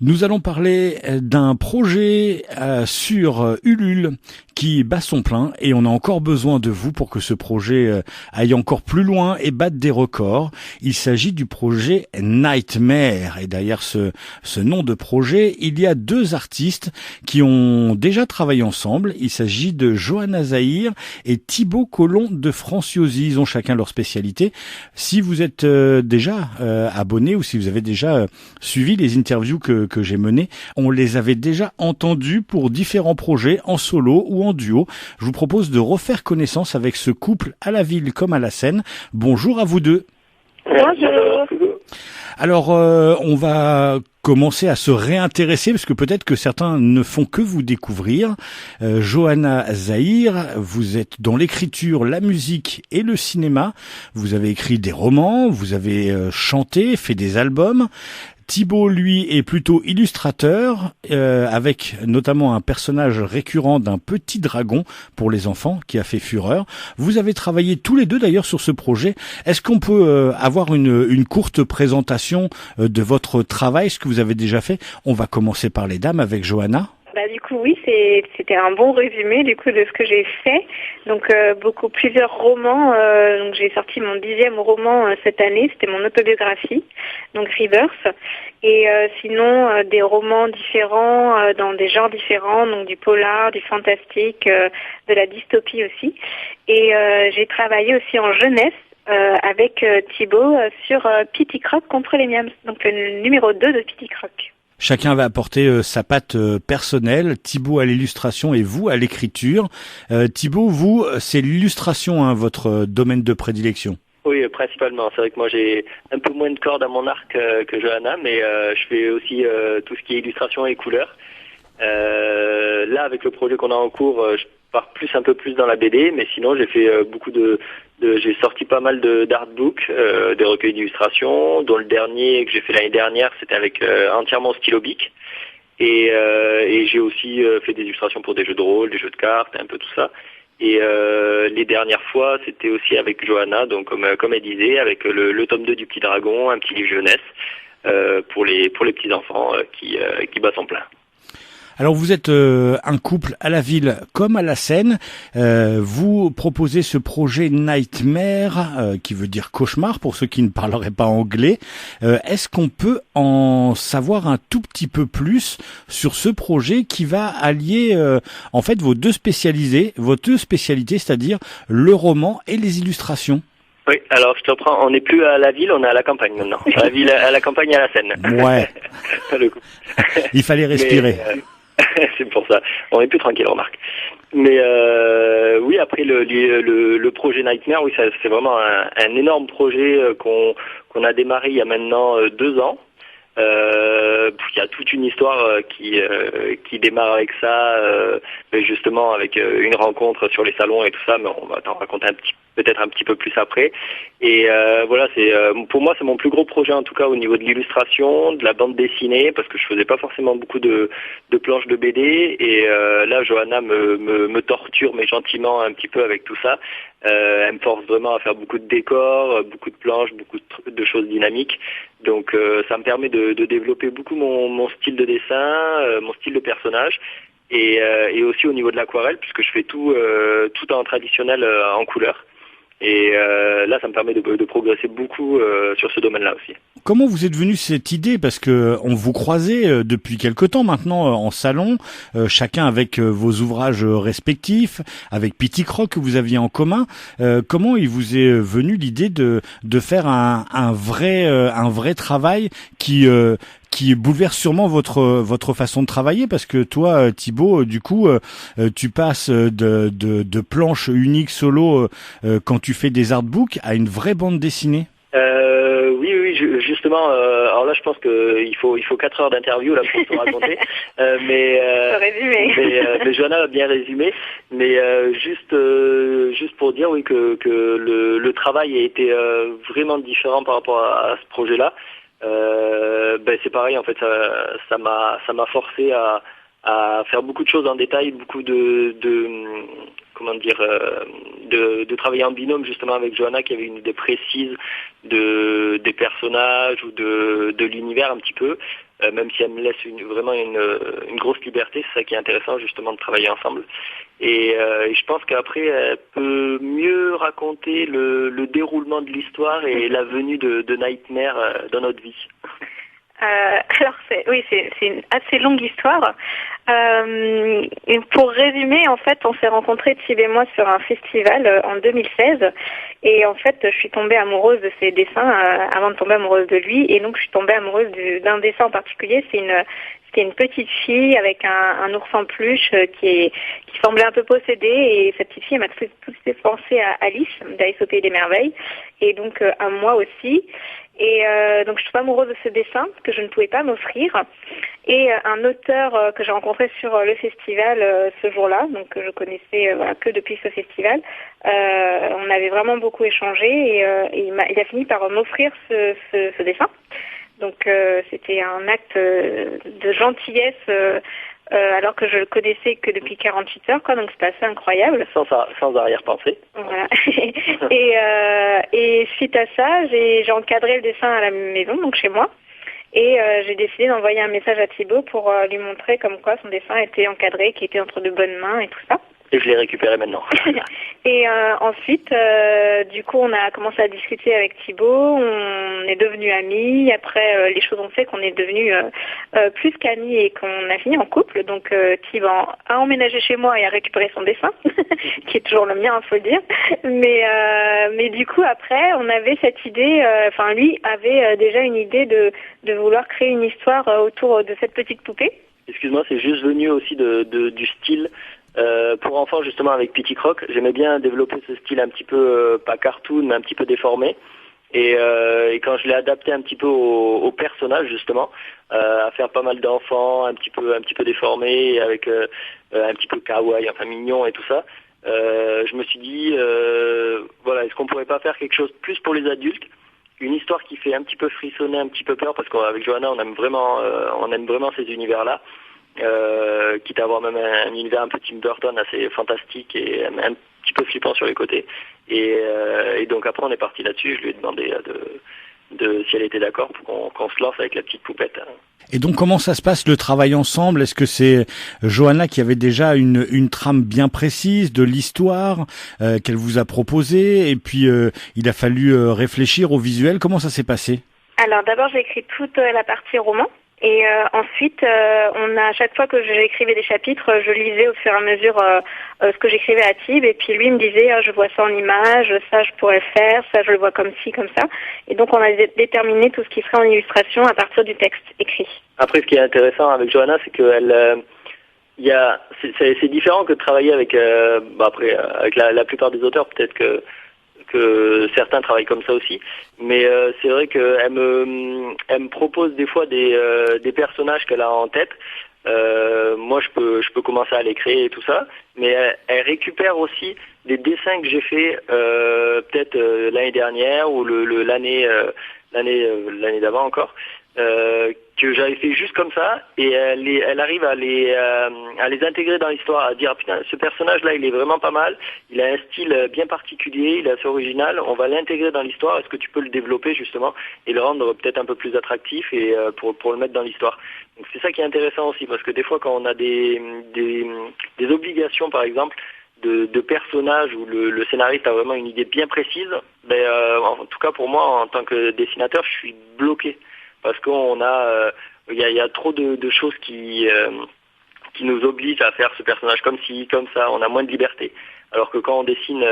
Nous allons parler d'un projet sur Ulule qui bat son plein et on a encore besoin de vous pour que ce projet aille encore plus loin et batte des records. Il s'agit du projet Nightmare et derrière ce nom de projet, il y a deux artistes qui ont déjà travaillé ensemble. Il s'agit de Johanna Zahir et Thibaut Collomb de Franciosi. Ils ont chacun leur spécialité. Si vous êtes déjà abonné ou si vous avez déjà suivi les interviews que j'ai menées, on les avait déjà entendus pour différents projets en solo ou en duo. Je vous propose de refaire connaissance avec ce couple à la ville comme à la scène. Bonjour à vous deux. Bonjour. Alors, on va commencer à se réintéresser parce que peut-être que certains ne font que vous découvrir. Johanna Zahir, vous êtes dans l'écriture, la musique et le cinéma. Vous avez écrit des romans, vous avez chanté, fait des albums. Thibaut, lui, est plutôt illustrateur, avec notamment un personnage récurrent d'un petit dragon pour les enfants qui a fait fureur. Vous avez travaillé tous les deux d'ailleurs sur ce projet. Est-ce qu'on peut avoir une courte présentation de votre travail, ce que vous avez déjà fait? On va commencer par les dames avec Johanna. Du coup, oui, c'était un bon résumé du coup de ce que j'ai fait. Donc, plusieurs romans. Donc, j'ai sorti mon 10e roman cette année. C'était mon autobiographie, donc Reverse. Et sinon, des romans différents dans des genres différents, donc du polar, du fantastique, de la dystopie aussi. Et j'ai travaillé aussi en jeunesse avec Thibaut sur Pitty Croc contre les miams. Donc, le numéro 2 de Pitty Croc. Chacun va apporter sa patte personnelle. Thibaut à l'illustration et vous à l'écriture. Thibaut, vous, c'est l'illustration, hein, votre domaine de prédilection. Oui, principalement. C'est vrai que moi j'ai un peu moins de cordes à mon arc que Johanna, mais je fais aussi tout ce qui est illustration et couleurs. Là, avec le projet qu'on a en cours, je pars un peu plus dans la BD, mais sinon j'ai fait j'ai sorti pas mal d'artbooks, des recueils d'illustrations, dont le dernier que j'ai fait l'année dernière, c'était avec entièrement stylo bic. Et j'ai aussi fait des illustrations pour des jeux de rôle, des jeux de cartes, un peu tout ça. Et les dernières fois, c'était aussi avec Johanna, donc comme elle disait, avec le tome 2 du Petit Dragon, un petit livre jeunesse pour les petits enfants qui bat son plein. Alors vous êtes un couple à la ville comme à la scène. Vous proposez ce projet Nightmare, qui veut dire cauchemar pour ceux qui ne parleraient pas anglais. Est-ce qu'on peut en savoir un tout petit peu plus sur ce projet qui va allier en fait vos deux spécialités, c'est-à-dire le roman et les illustrations? Oui, alors je te reprends, on n'est plus à la ville, on est à la campagne maintenant. À la campagne et à la Seine. Ouais. Il fallait respirer. C'est pour ça. On est plus tranquille, remarque. Mais oui, après le projet Nightmare, oui, ça c'est vraiment un énorme projet qu'on a démarré il y a maintenant 2 ans. Il y a toute une histoire qui démarre avec ça, justement avec une rencontre sur les salons et tout ça, mais on va t'en raconter peut-être un petit peu plus après. Et voilà, pour moi c'est mon plus gros projet en tout cas au niveau de l'illustration, de la bande dessinée, parce que je faisais pas forcément beaucoup de planches de BD, et là Johanna me torture mais gentiment un petit peu avec tout ça. Elle me force vraiment à faire beaucoup de décors, beaucoup de planches, beaucoup de choses dynamiques. Donc ça me permet de développer beaucoup mon style de dessin, mon style de personnage, et aussi au niveau de l'aquarelle, puisque je fais tout en traditionnel en couleur. Et là, ça me permet de progresser beaucoup sur ce domaine-là aussi. Comment vous êtes venu cette idée? Parce que on vous croisait depuis quelque temps maintenant en salon, chacun avec vos ouvrages respectifs, avec Pitty Croc que vous aviez en commun. Comment il vous est venu l'idée de faire un vrai travail qui bouleverse sûrement votre façon de travailler, parce que toi, Thibaut, du coup, tu passes de planches uniques solo quand tu fais des artbooks à une vraie bande dessinée. Oui, justement. Alors là, je pense qu'il faut 4 heures d'interview là pour tout raconter. Mais Johanna a bien résumé. Mais juste pour dire oui que le travail a été vraiment différent par rapport à ce projet-là. C'est pareil en fait, ça m'a forcé à faire beaucoup de choses en détail, beaucoup de travailler en binôme justement avec Johanna, qui avait une idée précise des personnages ou de l'univers un petit peu. même si elle me laisse vraiment une grosse liberté. C'est ça qui est intéressant justement de travailler ensemble. Et je pense qu'après, elle peut mieux raconter le déroulement de l'histoire et la venue de Nightmare dans notre vie. Alors c'est une assez longue histoire. Et pour résumer, en fait, on s'est rencontrés Thib et moi sur un festival en 2016, et en fait, je suis tombée amoureuse de ses dessins avant de tomber amoureuse de lui, et donc je suis tombée amoureuse d'un dessin en particulier. C'était une petite fille avec un ours en peluche qui semblait un peu possédée, et cette petite fille elle m'a tout fait penser à Alice au Pays des Merveilles, et donc à moi aussi. Et donc je suis tombée amoureuse de ce dessin que je ne pouvais pas m'offrir. Et un auteur que j'ai rencontré sur le festival ce jour-là, donc que je connaissais que depuis ce festival, on avait vraiment beaucoup échangé, et il a fini par m'offrir ce dessin. Donc c'était un acte de gentillesse alors que je le connaissais que depuis 48 heures, quoi. Donc c'était assez incroyable. Sans arrière-pensée. Voilà. Et suite à ça, j'ai encadré le dessin à la maison, donc chez moi. Et j'ai décidé d'envoyer un message à Thibaut pour lui montrer comme quoi son dessin était encadré, qu'il était entre de bonnes mains et tout ça. Et je l'ai récupéré maintenant. Et ensuite, du coup, on a commencé à discuter avec Thibaut, on est devenus amis. Après, les choses ont fait qu'on est devenus plus qu'amis et qu'on a fini en couple. Donc, Thibaut a emménagé chez moi et a récupéré son dessin, qui est toujours le mien, faut le dire. Mais du coup, après, on avait cette idée, lui avait déjà une idée de vouloir créer une histoire autour de cette petite poupée. Excuse-moi, c'est juste venu aussi du style. Pour enfants justement avec Pitty Croc, j'aimais bien développer ce style un petit peu pas cartoon mais un petit peu déformé, et quand je l'ai adapté un petit peu au personnage justement, à faire pas mal d'enfants un petit peu déformés avec un petit peu kawaii, enfin mignon et tout ça, je me suis dit est-ce qu'on pourrait pas faire quelque chose de plus pour les adultes, une histoire qui fait un petit peu frissonner, un petit peu peur, parce qu'avec Johanna on aime vraiment ces univers là. Quitte à avoir même un univers un peu Tim Burton assez fantastique et un petit peu flippant sur les côtés. Et donc après on est parti là-dessus, je lui ai demandé si elle était d'accord pour qu'on se lance avec la petite poupette. Et donc comment ça se passe le travail ensemble? Est-ce que c'est Johanna qui avait déjà une trame bien précise de l'histoire qu'elle vous a proposée, et puis il a fallu réfléchir au visuel? Comment ça s'est passé? Alors d'abord j'ai écrit toute la partie roman. Et ensuite, à chaque fois que j'écrivais des chapitres, je lisais au fur et à mesure ce que j'écrivais à Thib, et puis lui il me disait je vois ça en image, ça je pourrais le faire, ça je le vois comme ci, comme ça. Et donc on a déterminé tout ce qui serait en illustration à partir du texte écrit. Après, ce qui est intéressant avec Johanna, c'est qu'elle c'est différent que de travailler avec avec la plupart des auteurs, peut-être que certains travaillent comme ça aussi, mais c'est vrai qu'elle me propose des fois des personnages qu'elle a en tête. Moi je peux commencer à les créer et tout ça, mais elle récupère aussi des dessins que j'ai fait peut-être l'année dernière ou l'année d'avant encore, que j'avais fait juste comme ça, et elle arrive à les intégrer dans l'histoire, à dire putain, ce personnage là il est vraiment pas mal, il a un style bien particulier, il est assez original, on va l'intégrer dans l'histoire, est-ce que tu peux le développer justement et le rendre peut-être un peu plus attractif, et pour le mettre dans l'histoire. Donc c'est ça qui est intéressant aussi, parce que des fois quand on a des obligations par exemple de personnages où le scénariste a vraiment une idée bien précise, en tout cas pour moi en tant que dessinateur je suis bloqué, parce qu'on a il y a trop de choses qui nous obligent à faire ce personnage comme ci, comme ça, on a moins de liberté. Alors que quand on dessine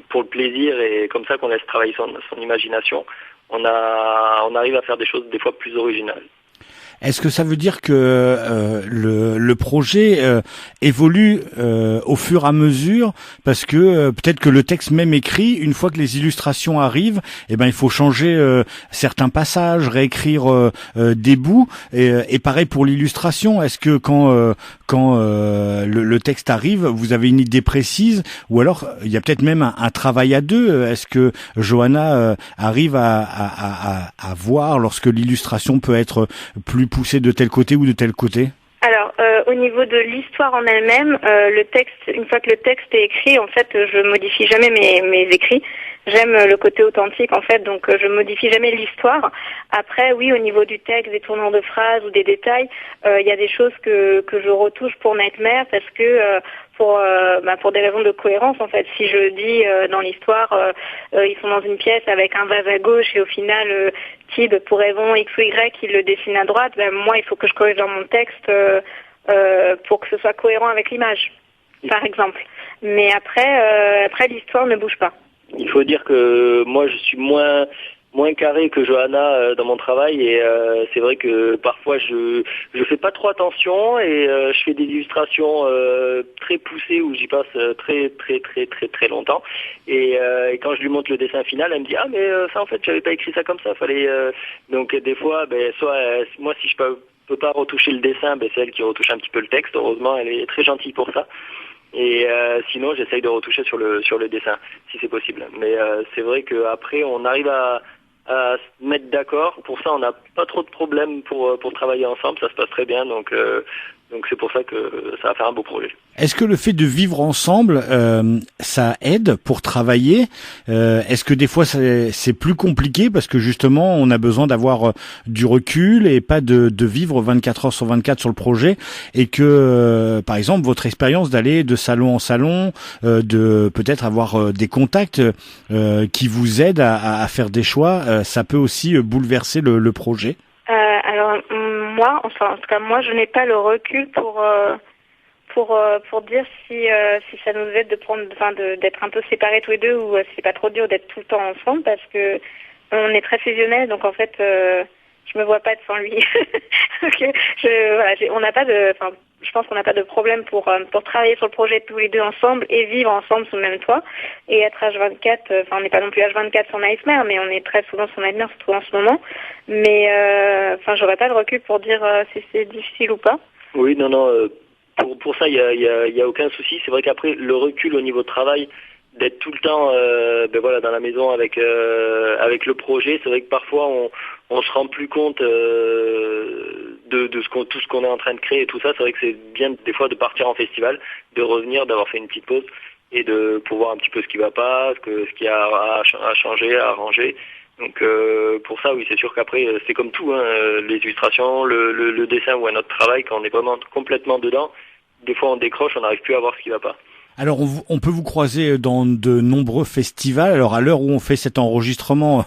pour le plaisir et comme ça qu'on laisse travailler son imagination, on arrive à faire des choses des fois plus originales. Est-ce que ça veut dire que le projet évolue au fur et à mesure, parce que peut-être que le texte même écrit, une fois que les illustrations arrivent, il faut changer certains passages, réécrire des bouts, et pareil pour l'illustration. Est-ce que quand le texte arrive, vous avez une idée précise, ou alors il y a peut-être même un travail à deux? Est-ce que Johanna arrive à voir lorsque l'illustration peut être plus poussée de tel côté ou de tel côté? Alors, au niveau de l'histoire en elle-même, le texte, une fois que le texte est écrit, en fait, je modifie jamais mes écrits. J'aime le côté authentique en fait, donc je modifie jamais l'histoire. Après, oui, au niveau du texte, des tournures de phrases ou des détails, il y a des choses que je retouche pour Nightmare parce que pour des raisons de cohérence en fait. Si je dis dans l'histoire, ils sont dans une pièce avec un vase à gauche et au final Tib pour raison X ou Y il le dessine à droite, moi il faut que je corrige dans mon texte pour que ce soit cohérent avec l'image, par exemple. Mais après l'histoire ne bouge pas. Il faut dire que moi je suis moins carré que Johanna dans mon travail et c'est vrai que parfois je fais pas trop attention et je fais des illustrations très poussées où j'y passe très longtemps et quand je lui montre le dessin final elle me dit mais ça en fait j'avais pas écrit ça comme ça, fallait donc des fois soit moi si je peux pas retoucher le dessin, c'est elle qui retouche un petit peu le texte, heureusement elle est très gentille pour ça. Et sinon, j'essaye de retoucher sur le dessin, si c'est possible. Mais c'est vrai qu'après, on arrive à se mettre d'accord. Pour ça, on n'a pas trop de problèmes pour travailler ensemble. Ça se passe très bien. Donc c'est pour ça que ça va faire un beau projet. Est-ce que le fait de vivre ensemble, ça aide pour travailler? Est-ce que des fois c'est plus compliqué parce que justement on a besoin d'avoir du recul et pas de vivre 24 heures sur 24 sur le projet et que par exemple votre expérience d'aller de salon en salon, de peut-être avoir des contacts qui vous aident à faire des choix, ça peut aussi bouleverser le projet? Alors moi, en tout cas moi, je n'ai pas le recul pour dire si ça nous aide d'être un peu séparés tous les deux ou si c'est pas trop dur d'être tout le temps ensemble parce que on est très fusionnels, donc en fait je me vois pas être sans lui. Donc, je pense qu'on n'a pas de problème pour travailler sur le projet tous les deux ensemble et vivre ensemble sous le même toit et être H24. On n'est pas non plus H24 sur Nightmare, mais on est très souvent sur Nightmare, surtout en ce moment. Mais j'aurais pas de recul pour dire si c'est difficile ou pas. Oui, non. Pour ça, il y a aucun souci. C'est vrai qu'après, le recul au niveau de travail, d'être tout le temps dans la maison avec le projet, c'est vrai que parfois on se rend plus compte de tout ce qu'on est en train de créer et tout ça. C'est vrai que c'est bien des fois de partir en festival, de revenir, d'avoir fait une petite pause et de pouvoir un petit peu ce qui va pas, ce qui a à changer, à arranger. Donc pour ça, oui, c'est sûr qu'après c'est comme tout, les illustrations, le dessin ou un autre travail, quand on est vraiment complètement dedans, des fois on décroche, on n'arrive plus à voir ce qui va pas. Alors, on peut vous croiser dans de nombreux festivals. Alors, à l'heure où on fait cet enregistrement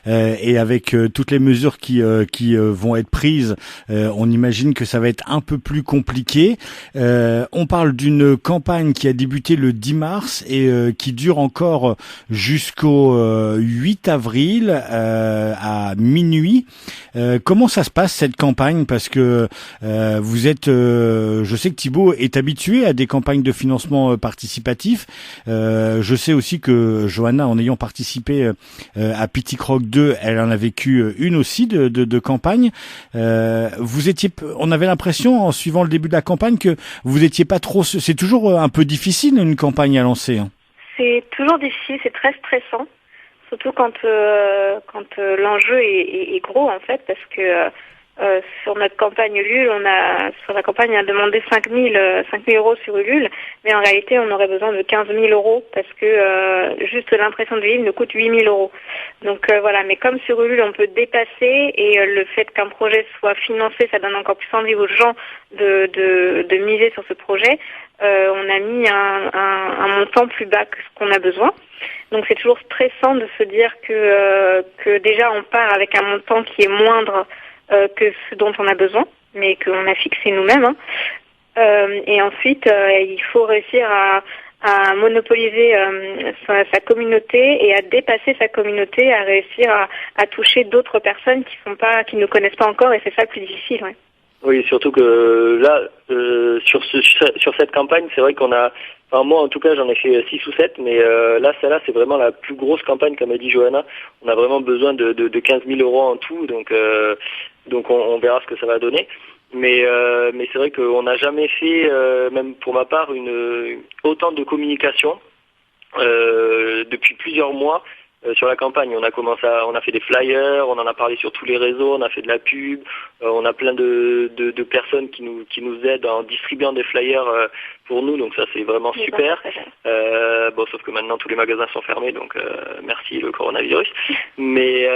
et avec toutes les mesures qui vont être prises, on imagine que ça va être un peu plus compliqué. On parle d'une campagne qui a débuté le 10 mars et qui dure encore jusqu'au 8 avril à minuit. Comment ça se passe cette campagne? Parce que vous êtes, je sais que Thibaut est habitué à des campagnes de financement participatif. Je sais aussi que Johanna, en ayant participé à Pity Croc 2, elle en a vécu une aussi de campagne. On avait l'impression, en suivant le début de la campagne, que vous étiez pas trop. C'est toujours un peu difficile une campagne à lancer. C'est toujours difficile, c'est très stressant, surtout quand l'enjeu est gros en fait, parce que sur notre campagne Ulule, on a demandé 5 000 euros sur Ulule, mais en réalité on aurait besoin de 15 000 euros parce que juste l'impression du livre nous coûte 8 000 euros. Donc voilà, mais comme sur Ulule on peut dépasser et le fait qu'un projet soit financé, ça donne encore plus envie aux gens de miser sur ce projet. On a mis un montant plus bas que ce qu'on a besoin. Donc c'est toujours stressant de se dire que déjà on part avec un montant qui est moindre que ce dont on a besoin, mais qu'on a fixé nous-mêmes. Et ensuite, il faut réussir à monopoliser sa communauté et à dépasser sa communauté, à réussir à toucher d'autres personnes qui ne connaissent pas encore, et c'est ça le plus difficile. Ouais. Oui, surtout que là, sur cette campagne, c'est vrai qu'on a... Enfin, moi, en tout cas, j'en ai fait 6 ou 7, mais là, celle-là, c'est vraiment la plus grosse campagne, comme a dit Johanna. On a vraiment besoin de 15 000 euros en tout, donc on verra ce que ça va donner. Mais c'est vrai qu'on n'a jamais fait, même pour ma part, autant de communication depuis plusieurs mois. sur la campagne. On a fait des flyers, on en a parlé sur tous les réseaux, on a fait de la pub, on a plein de personnes qui nous aident en distribuant des flyers pour nous, donc ça c'est vraiment super. Sauf que maintenant tous les magasins sont fermés, donc merci le coronavirus. Mais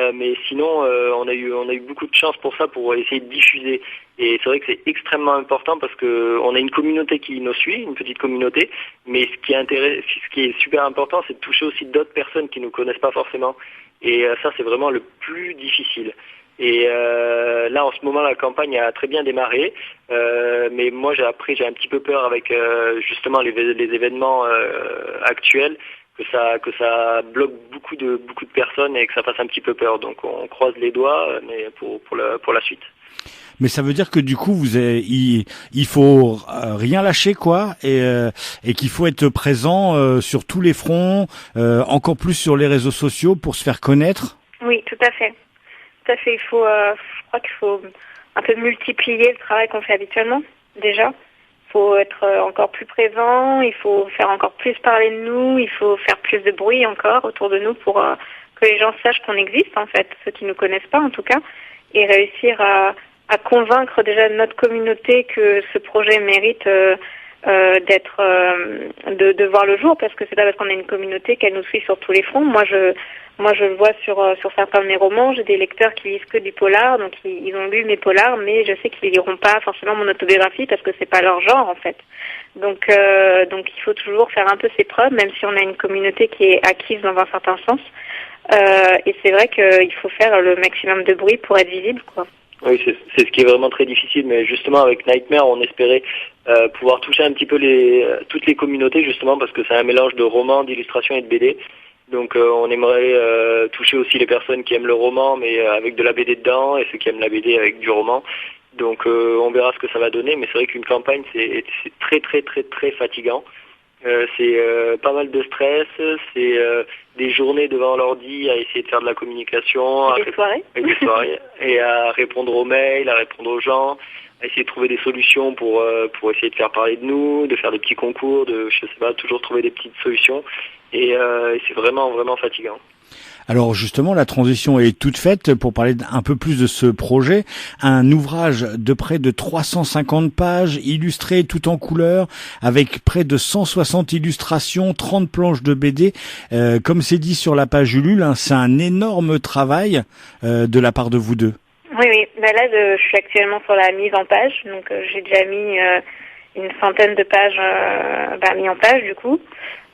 sinon on a eu beaucoup de chance pour ça, pour essayer de diffuser. Et c'est vrai que c'est extrêmement important parce que on a une communauté qui nous suit, une petite communauté, mais ce qui est super important, c'est de toucher aussi d'autres personnes qui nous connaissent pas forcément. Et ça, c'est vraiment le plus difficile. Et là, en ce moment, la campagne a très bien démarré, mais moi, j'ai un petit peu peur avec justement les événements actuels, que ça bloque beaucoup de personnes et que ça fasse un petit peu peur. Donc, on croise les doigts, mais pour la suite. Mais ça veut dire que du coup, il faut rien lâcher, quoi, et qu'il faut être présent sur tous les fronts, encore plus sur les réseaux sociaux pour se faire connaître. Oui, tout à fait. Tout à fait. Je crois qu'il faut un peu multiplier le travail qu'on fait habituellement, déjà. Il faut être encore plus présent, il faut faire encore plus parler de nous, il faut faire plus de bruit encore autour de nous pour que les gens sachent qu'on existe, en fait, ceux qui ne nous connaissent pas, en tout cas, et réussir à convaincre déjà notre communauté que ce projet mérite de voir le jour, parce que c'est pas parce qu'on a une communauté qu'elle nous suit sur tous les fronts. Moi je le vois sur certains de mes romans, j'ai des lecteurs qui lisent que du polar, donc ils ont lu mes polars, mais je sais qu'ils liront pas forcément mon autobiographie parce que c'est pas leur genre en fait. Donc il faut toujours faire un peu ses preuves, même si on a une communauté qui est acquise dans un certain sens. Et c'est vrai qu'il faut faire le maximum de bruit pour être visible, quoi. Oui, c'est ce qui est vraiment très difficile, mais justement avec Nightmare, on espérait pouvoir toucher un petit peu toutes les communautés, justement parce que c'est un mélange de romans, d'illustrations et de BD. Donc on aimerait toucher aussi les personnes qui aiment le roman, mais avec de la BD dedans, et ceux qui aiment la BD avec du roman. Donc on verra ce que ça va donner, mais c'est vrai qu'une campagne, c'est très très très très fatigant. C'est pas mal de stress, c'est des journées devant l'ordi à essayer de faire de la communication, des soirées, et à répondre aux mails, à répondre aux gens, à essayer de trouver des solutions pour essayer de faire parler de nous, de faire des petits concours, toujours trouver des petites solutions, et c'est vraiment vraiment fatigant. Alors justement, la transition est toute faite pour parler un peu plus de ce projet. Un ouvrage de près de 350 pages, illustré tout en couleur, avec près de 160 illustrations, 30 planches de BD. Comme c'est dit sur la page Ulule, c'est un énorme travail de la part de vous deux. Oui. Là, je suis actuellement sur la mise en page, donc j'ai déjà mis une centaine de pages mis en page du coup.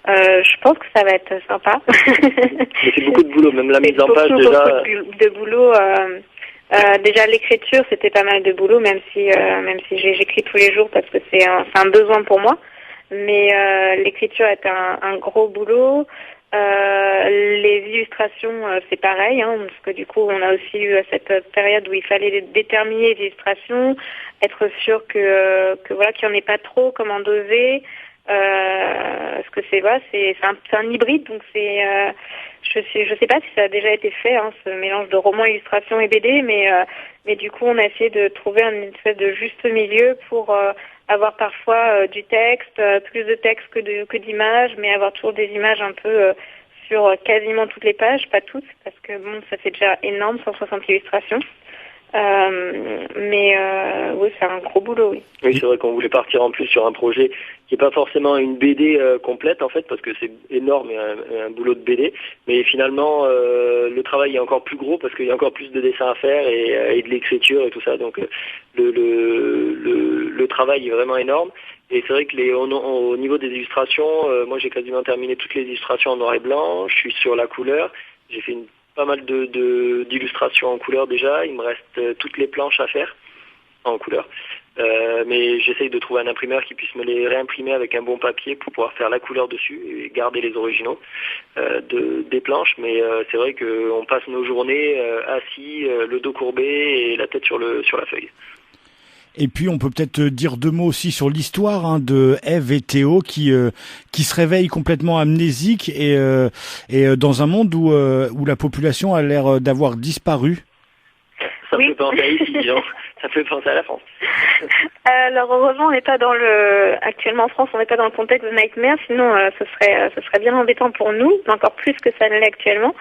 Je pense que ça va être sympa. Mais c'est beaucoup de boulot, même la mise en page déjà. Beaucoup de boulot. Déjà l'écriture, c'était pas mal de boulot, même si j'écris tous les jours parce que c'est un besoin pour moi. Mais l'écriture est un gros boulot. Les illustrations, c'est pareil, parce que du coup, on a aussi eu cette période où il fallait déterminer les illustrations, être sûr que voilà, qu'il n'y en ait pas trop, comment doser. Ce que c'est un hybride, donc je sais pas si ça a déjà été fait, ce mélange de romans, illustrations et BD, mais du coup on a essayé de trouver une espèce de juste milieu pour avoir parfois du texte, plus de texte que d'images, mais avoir toujours des images un peu sur quasiment toutes les pages, pas toutes, parce que bon, ça fait déjà énorme, 160 illustrations. Oui, c'est un gros boulot, oui. Oui, c'est vrai qu'on voulait partir en plus sur un projet qui n'est pas forcément une BD complète, en fait, parce que c'est énorme, un boulot de BD. Mais finalement, le travail est encore plus gros parce qu'il y a encore plus de dessins à faire et de l'écriture et tout ça. Donc, le travail est vraiment énorme. Et c'est vrai que au niveau des illustrations, moi j'ai quasiment terminé toutes les illustrations en noir et blanc. Je suis sur la couleur. J'ai fait pas mal d'illustrations en couleur déjà. Il me reste toutes les planches à faire en couleur. Mais j'essaye de trouver un imprimeur qui puisse me les réimprimer avec un bon papier pour pouvoir faire la couleur dessus et garder les originaux des planches. Mais c'est vrai qu'on passe nos journées assis, le dos courbé et la tête sur la feuille. Et puis on peut peut-être dire deux mots aussi sur l'histoire de Ève et Théo qui se réveillent complètement amnésiques et dans un monde où la population a l'air d'avoir disparu. Ça me fait penser à ici, disons. Ça fait penser à la France. Alors heureusement, on n'est pas actuellement en France, on n'est pas dans le contexte de Nightmare, sinon ce serait bien embêtant pour nous, encore plus que ça ne l'est actuellement.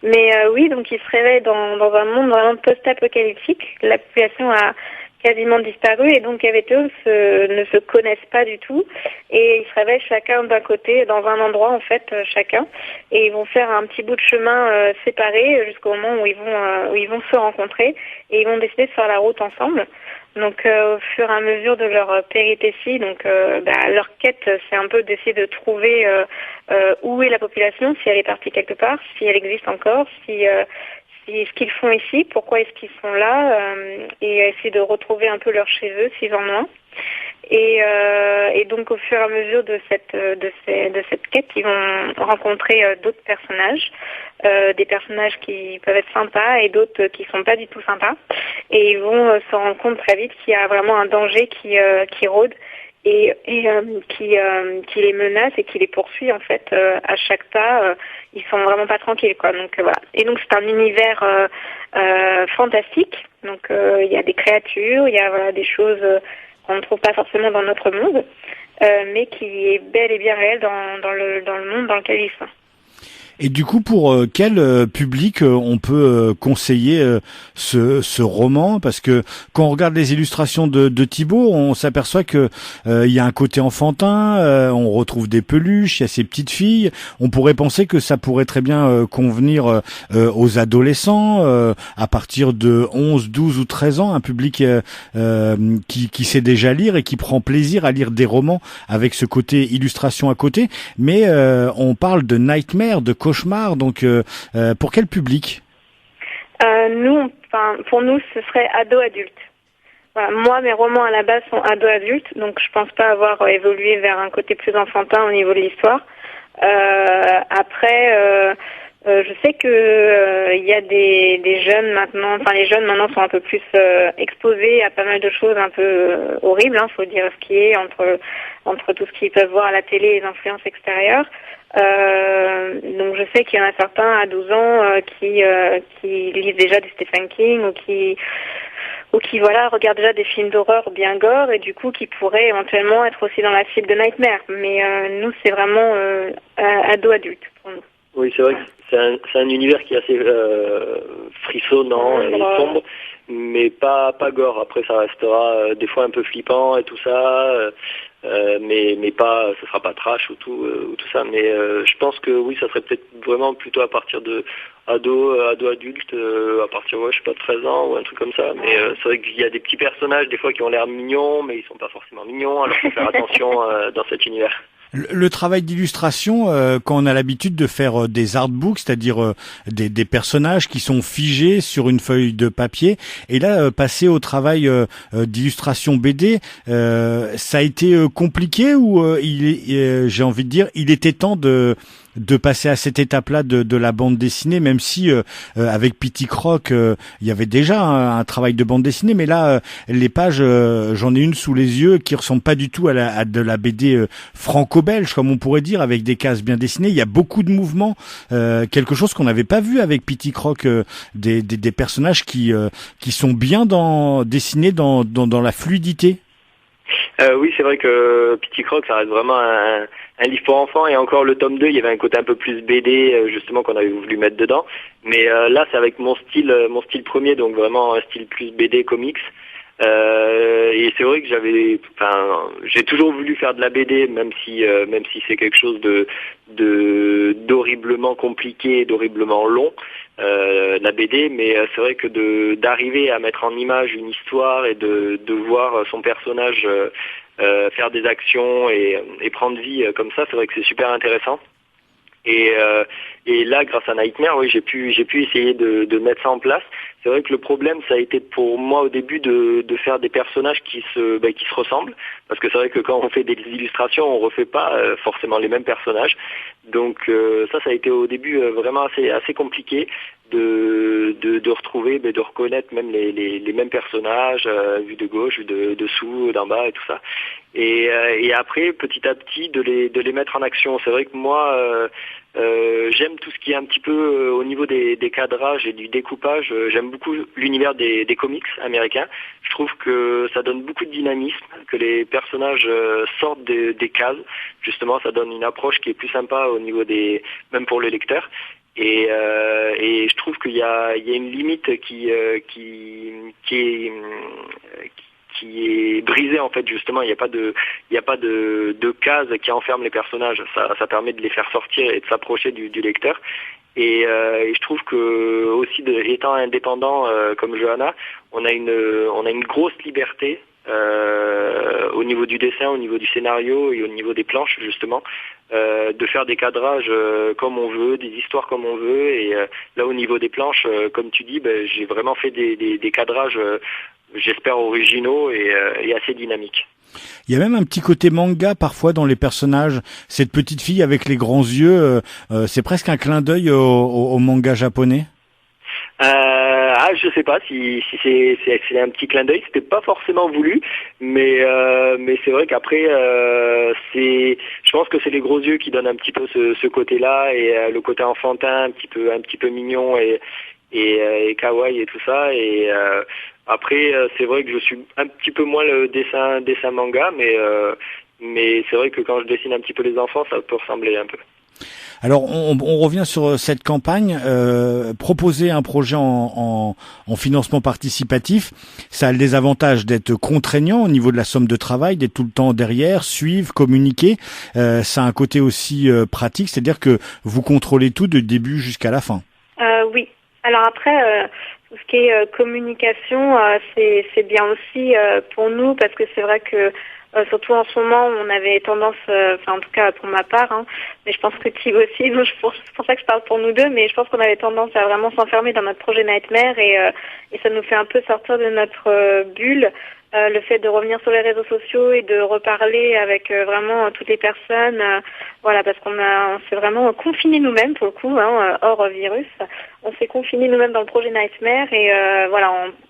Mais oui, donc ils se réveillent dans un monde vraiment post-apocalyptique. La population a quasiment disparu et donc Eve et Théo ne se connaissent pas du tout et ils se réveillent chacun d'un côté dans un endroit en fait chacun et ils vont faire un petit bout de chemin séparés jusqu'au moment où ils vont se rencontrer et ils vont décider de faire la route ensemble. Donc au fur et à mesure de leur péripétie, donc leur quête, c'est un peu d'essayer de trouver où est la population, si elle est partie quelque part, si elle existe encore, si ce qu'ils font ici, pourquoi est-ce qu'ils sont là, et essayer de retrouver un peu leur chez eux s'ils en ont. Et donc au fur et à mesure de cette quête, ils vont rencontrer d'autres personnages, des personnages qui peuvent être sympas et d'autres qui sont pas du tout sympas. Et ils vont se rendre compte très vite qu'il y a vraiment un danger qui rôde et qui les menace et qui les poursuit en fait à chaque pas. Ils sont vraiment pas tranquilles quoi. Donc voilà. Et donc c'est un univers fantastique. Donc il y a des créatures, il y a des choses qu'on ne trouve pas forcément dans notre monde, mais qui est bel et bien réel dans le monde dans lequel ils sont. Et du coup, pour quel public on peut conseiller ce roman? Parce que quand on regarde les illustrations de Thibaut, on s'aperçoit que il y a un côté enfantin, on retrouve des peluches, il y a ces petites filles. On pourrait penser que ça pourrait très bien convenir aux adolescents à partir de 11, 12 ou 13 ans, un public qui sait déjà lire et qui prend plaisir à lire des romans avec ce côté illustration à côté. Mais on parle de nightmare, de cauchemar, donc pour quel public? Pour nous, ce serait ado-adulte. Voilà, moi, mes romans à la base sont ado-adulte, donc je pense pas avoir évolué vers un côté plus enfantin au niveau de l'histoire. Après, je sais que il y a des jeunes maintenant, les jeunes maintenant sont un peu plus exposés à pas mal de choses un peu horribles, faut dire ce qui est entre tout ce qu'ils peuvent voir à la télé et les influences extérieures. Donc je sais qu'il y en a certains à 12 ans qui lisent déjà du Stephen King ou qui regardent déjà des films d'horreur bien gore et du coup qui pourraient éventuellement être aussi dans la cible de Nightmare. Mais nous c'est vraiment ado-adulte pour nous. Oui, c'est vrai que c'est un univers qui est assez frissonnant et sombre, mais pas gore. Après ça restera des fois un peu flippant et tout ça. Mais pas, ce sera pas trash ou tout ça. Mais je pense que oui, ça serait peut-être vraiment plutôt à partir de ado adulte, à partir je sais pas, 13 ans ou un truc comme ça. Mais c'est vrai qu'il y a des petits personnages des fois qui ont l'air mignons, mais ils sont pas forcément mignons. Alors faut faire attention dans cet univers. Le travail d'illustration, quand on a l'habitude de faire des artbooks, c'est-à-dire des personnages qui sont figés sur une feuille de papier, et là passer au travail d'illustration BD, ça a été compliqué ou j'ai envie de dire, il était temps de passer à cette étape-là de la bande dessinée, même si avec Pitty Croc il y avait déjà un travail de bande dessinée, mais là les pages, j'en ai une sous les yeux qui ressemble pas du tout à de la BD franco-belge, comme on pourrait dire, avec des cases bien dessinées. Il y a beaucoup de mouvements, quelque chose qu'on n'avait pas vu avec Pitty Croc, des personnages qui sont bien dessinés dans la fluidité. Oui, c'est vrai que Pitty Croc, ça reste vraiment un livre pour enfants, et encore le tome 2, il y avait un côté un peu plus BD, justement, qu'on avait voulu mettre dedans. Mais là, c'est avec mon style premier, donc vraiment un style plus BD comics. Et c'est vrai que j'ai toujours voulu faire de la BD, même si c'est quelque chose d'horriblement compliqué, d'horriblement long, la BD, mais c'est vrai que d'arriver à mettre en image une histoire et de voir son personnage faire des actions et prendre vie comme ça, c'est vrai que c'est super intéressant. Et là, grâce à Nightmare, oui, j'ai pu essayer de mettre ça en place. C'est vrai que le problème, ça a été pour moi au début de faire des personnages qui se ressemblent, parce que c'est vrai que quand on fait des illustrations, on refait pas forcément les mêmes personnages. Donc ça a été au début vraiment assez compliqué. de retrouver, de reconnaître même les mêmes personnages, vus de gauche, vus de dessous, d'en bas et tout ça. Et après, petit à petit, de les mettre en action. C'est vrai que moi, j'aime tout ce qui est un petit peu au niveau des cadrages et du découpage. J'aime beaucoup l'univers des comics américains. Je trouve que ça donne beaucoup de dynamisme, que les personnages sortent des cases. Justement, ça donne une approche qui est plus sympa au niveau même pour le lecteur. Et je trouve qu'il y a une limite qui est brisée en fait. Justement, il n'y a pas de case qui enferme les personnages. Ça permet de les faire sortir et de s'approcher du lecteur. Et je trouve que aussi étant indépendant comme Johanna, on a une grosse liberté au niveau du dessin, au niveau du scénario et au niveau des planches justement, de faire des cadrages comme on veut, des histoires comme on veut. Et là au niveau des planches, comme tu dis, j'ai vraiment fait des cadrages, j'espère originaux et assez dynamiques. Il y a même un petit côté manga parfois dans les personnages. Cette petite fille avec les grands yeux, c'est presque un clin d'œil au manga japonais. Je sais pas si c'est un petit clin d'œil. C'était pas forcément voulu, mais c'est vrai qu'après je pense que c'est les gros yeux qui donnent un petit peu ce côté-là et le côté enfantin, un petit peu mignon et kawaii et tout ça. Et après c'est vrai que je suis un petit peu moins le dessin manga, mais c'est vrai que quand je dessine un petit peu les enfants, ça peut ressembler un peu. Alors, on revient sur cette campagne. Proposer un projet en financement participatif, ça a le désavantage d'être contraignant au niveau de la somme de travail, d'être tout le temps derrière, suivre, communiquer. Ça a un côté aussi pratique, c'est-à-dire que vous contrôlez tout de début jusqu'à la fin. Oui. Alors après, tout ce qui est communication, c'est bien aussi pour nous, parce que c'est vrai que surtout en ce moment, on avait tendance, en tout cas pour ma part, mais je pense que Thibaut aussi, donc c'est pour ça que je parle pour nous deux, mais je pense qu'on avait tendance à vraiment s'enfermer dans notre projet Nightmare et ça nous fait un peu sortir de notre bulle. Le fait de revenir sur les réseaux sociaux et de reparler avec vraiment toutes les personnes, parce qu'on s'est vraiment confinés nous-mêmes pour le coup, hors virus. On s'est confinés nous-mêmes dans le projet Nightmare et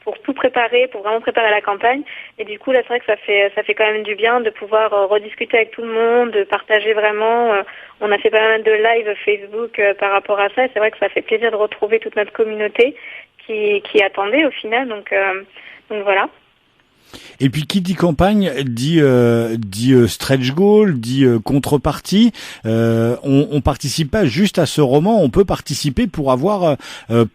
pour tout préparer, pour vraiment préparer la campagne. Et du coup là, c'est vrai que ça fait quand même du bien de pouvoir rediscuter avec tout le monde, de partager vraiment. On a fait pas mal de live Facebook par rapport à ça. Et c'est vrai que ça fait plaisir de retrouver toute notre communauté qui attendait au final. Donc voilà. Et puis qui dit campagne dit stretch goal, dit contrepartie. On participe pas juste à ce roman, on peut participer pour avoir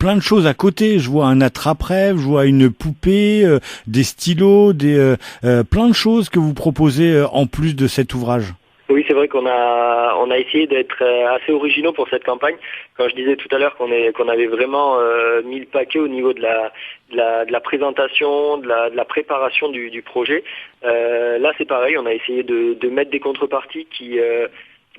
plein de choses à côté. Je vois un attrape-rêve, je vois une poupée, des stylos, plein de choses que vous proposez en plus de cet ouvrage. Oui, c'est vrai qu'on a essayé d'être assez originaux pour cette campagne. Quand je disais tout à l'heure qu'on avait vraiment mis le paquet au niveau de la présentation, de la préparation du projet. Là, c'est pareil, on a essayé de mettre des contreparties qui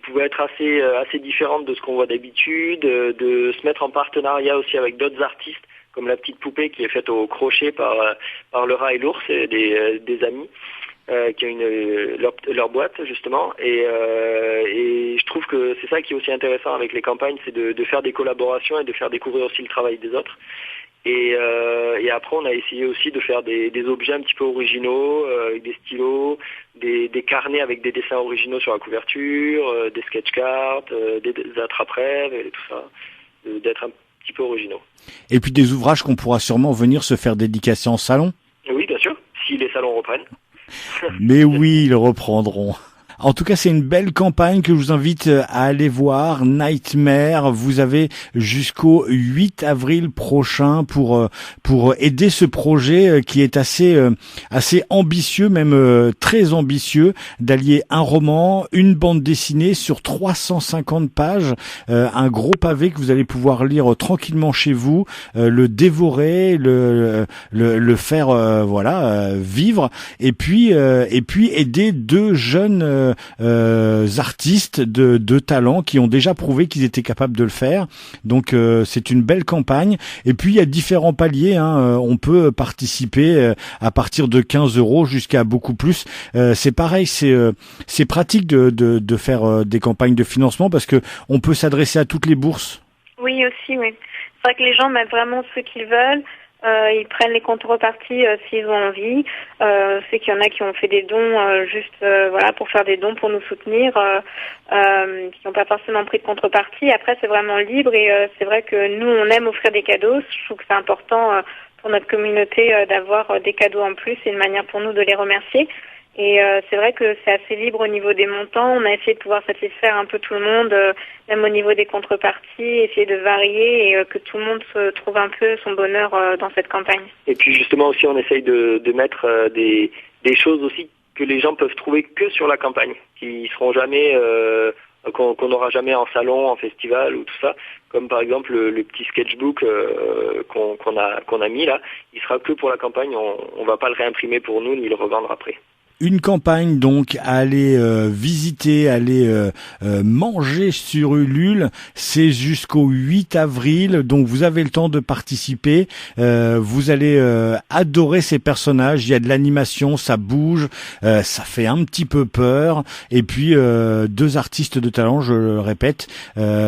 pouvaient être assez différentes de ce qu'on voit d'habitude, de se mettre en partenariat aussi avec d'autres artistes, comme la petite poupée qui est faite au crochet par le rat et l'ours, et des amis. Qui ont leur boîte justement et je trouve que c'est ça qui est aussi intéressant avec les campagnes, c'est de faire des collaborations et de faire découvrir aussi le travail des autres et après on a essayé aussi de faire des objets un petit peu originaux avec des stylos, des carnets avec des dessins originaux sur la couverture, des sketch cards, des attrape-rêves et tout ça, d'être un petit peu originaux. Et puis des ouvrages qu'on pourra sûrement venir se faire dédicacer en salon. Oui, bien sûr, si les salons reprennent. Mais oui, ils reprendront. En tout cas, c'est une belle campagne que je vous invite à aller voir. Nightmare, vous avez jusqu'au 8 avril prochain pour aider ce projet qui est assez ambitieux, même très ambitieux, d'allier un roman, une bande dessinée sur 350 pages, un gros pavé que vous allez pouvoir lire tranquillement chez vous, le dévorer, le faire vivre, et puis aider deux jeunes artistes de talent qui ont déjà prouvé qu'ils étaient capables de le faire. Donc c'est une belle campagne. Et puis il y a différents paliers. On peut participer à partir de 15 € jusqu'à beaucoup plus. C'est pareil, c'est pratique de faire des campagnes de financement parce que on peut s'adresser à toutes les bourses. Oui aussi, oui. C'est vrai que les gens mettent vraiment ce qu'ils veulent. Ils prennent les contreparties s'ils ont envie. C'est qu'il y en a qui ont fait des dons juste voilà pour faire des dons pour nous soutenir, qui n'ont pas forcément pris de contrepartie. Après c'est vraiment libre et c'est vrai que nous on aime offrir des cadeaux. Je trouve que c'est important pour notre communauté d'avoir des cadeaux en plus. C'est une manière pour nous de les remercier. Et c'est vrai que c'est assez libre au niveau des montants. On a essayé de pouvoir satisfaire un peu tout le monde, même au niveau des contreparties, essayer de varier et que tout le monde se trouve un peu son bonheur dans cette campagne. Et puis justement aussi, on essaye de mettre des choses aussi que les gens peuvent trouver que sur la campagne, qui seront jamais, qu'on n'aura jamais en salon, en festival ou tout ça. Comme par exemple le petit sketchbook qu'on a mis là, il sera que pour la campagne. On va pas le réimprimer pour nous ni le revendre après. Une campagne donc à aller visiter, aller manger sur Ulule, c'est jusqu'au 8 avril, donc vous avez le temps de participer, vous allez adorer ces personnages, il y a de l'animation, ça bouge, ça fait un petit peu peur, et puis 2 artistes de talent, je le répète,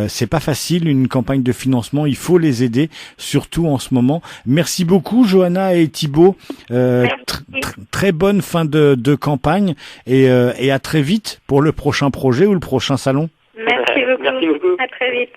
c'est pas facile une campagne de financement, il faut les aider, surtout en ce moment. Merci beaucoup Johanna et Thibaut, très bonne fin de campagne et à très vite pour le prochain projet ou le prochain salon. Merci beaucoup. Merci beaucoup. À très vite.